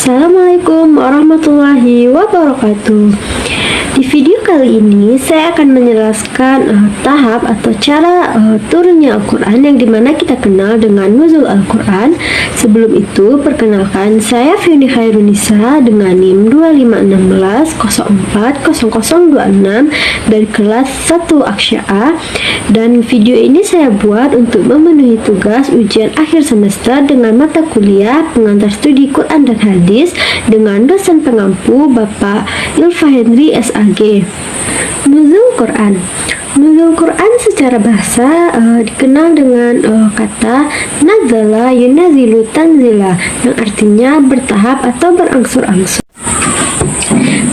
Assalamualaikum warahmatullahi wabarakatuh. Di video kali ini saya akan menjelaskan tahap atau cara turunnya Al-Quran yang dimana kita kenal dengan nuzul Al-Quran. Sebelum itu, perkenalkan saya Fioni Khairunisa dengan NIM 2516040026 dari kelas 1 Aksya'a, dan video ini saya buat untuk memenuhi tugas ujian akhir semester dengan mata kuliah pengantar studi Quran dan Hadis dengan dosen pengampu Bapak Ilfa Henry SAG. Nuzul Quran. Nuzul Quran secara bahasa dikenal dengan kata nazala yunazilu tanzila, yang artinya bertahap atau berangsur-angsur.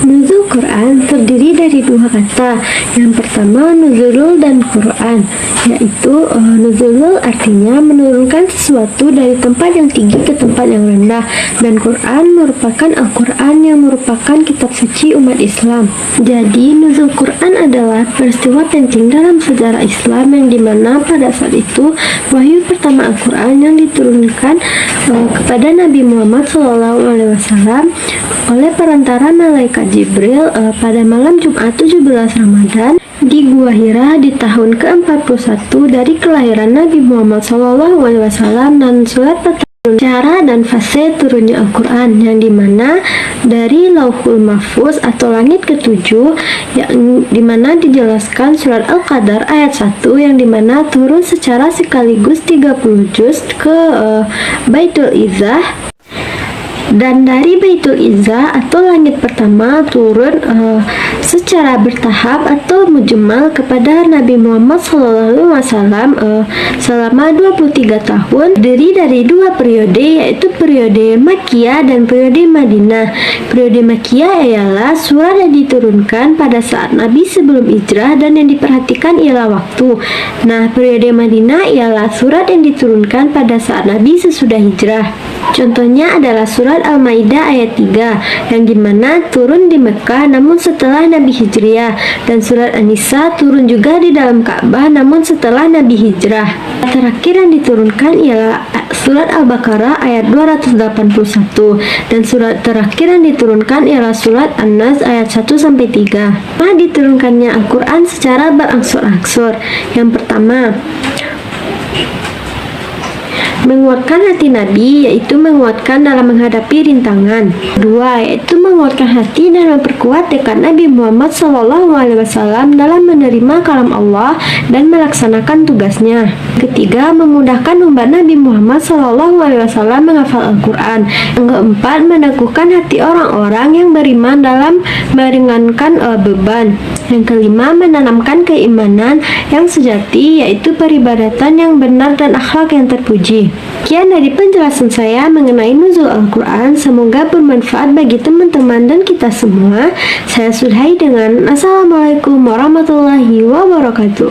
Nuzul Quran terdiri dari dua kata. Yang pertama nuzulul dan Quran, yaitu nuzulul artinya menurunkan sesuatu dari tempat yang tinggi ke tempat yang rendah, dan Quran merupakan Al-Quran yang merupakan kitab suci umat Islam. Jadi nuzul Quran adalah peristiwa penting dalam sejarah Islam yang dimana pada saat itu wahyu pertama Al-Quran yang diturunkan kepada Nabi Muhammad SAW oleh perantara malaikat Jibril pada malam Jumat 17 Ramadan di Gua Hira di tahun ke-41 dari kelahiran Nabi Muhammad SAW, dan surat cara dan fase turunnya Al-Quran yang dimana dari Lauhul Mahfuz atau langit ketujuh, yang dimana dijelaskan surat Al-Qadar ayat 1 yang dimana turun secara sekaligus 30 juz ke Baitul Izzah. Dan dari Baitul Izzah atau langit pertama turun secara bertahap atau mujmal kepada Nabi Muhammad SAW selama 23 tahun, terdiri dari dua periode, yaitu periode Makkiyah dan periode Madinah. Periode Makkiyah ialah surat yang diturunkan pada saat Nabi sebelum hijrah dan yang diperhatikan ialah waktu. Nah, periode Madinah ialah surat yang diturunkan pada saat Nabi sesudah hijrah. Contohnya adalah surat Al-Maidah ayat 3 yang dimana turun di Mekah namun setelah Nabi Hijriah, dan surat An-Nisa turun juga di dalam Ka'bah namun setelah Nabi Hijrah. Terakhir yang diturunkan ialah surat Al-Baqarah ayat 281, dan surat terakhir yang diturunkan ialah surat An-Nas ayat 1-3. Nah, diturunkannya Al-Quran secara berangsur-angsur. Yang pertama, menguatkan hati Nabi, yaitu menguatkan dalam menghadapi rintangan. Kedua, yaitu menguatkan hati dan memperkuat tekad Nabi Muhammad SAW dalam menerima kalam Allah dan melaksanakan tugasnya. Ketiga, memudahkan umat Nabi Muhammad SAW menghafal Al-Quran. Yang keempat, meneguhkan hati orang-orang yang beriman dalam meringankan beban. Yang kelima, menanamkan keimanan yang sejati, yaitu peribadatan yang benar dan akhlak yang terpuji. Sekian dari penjelasan saya mengenai nuzul Al-Quran. Semoga bermanfaat bagi teman-teman dan kita semua. Saya sudahi dengan Assalamualaikum warahmatullahi wabarakatuh.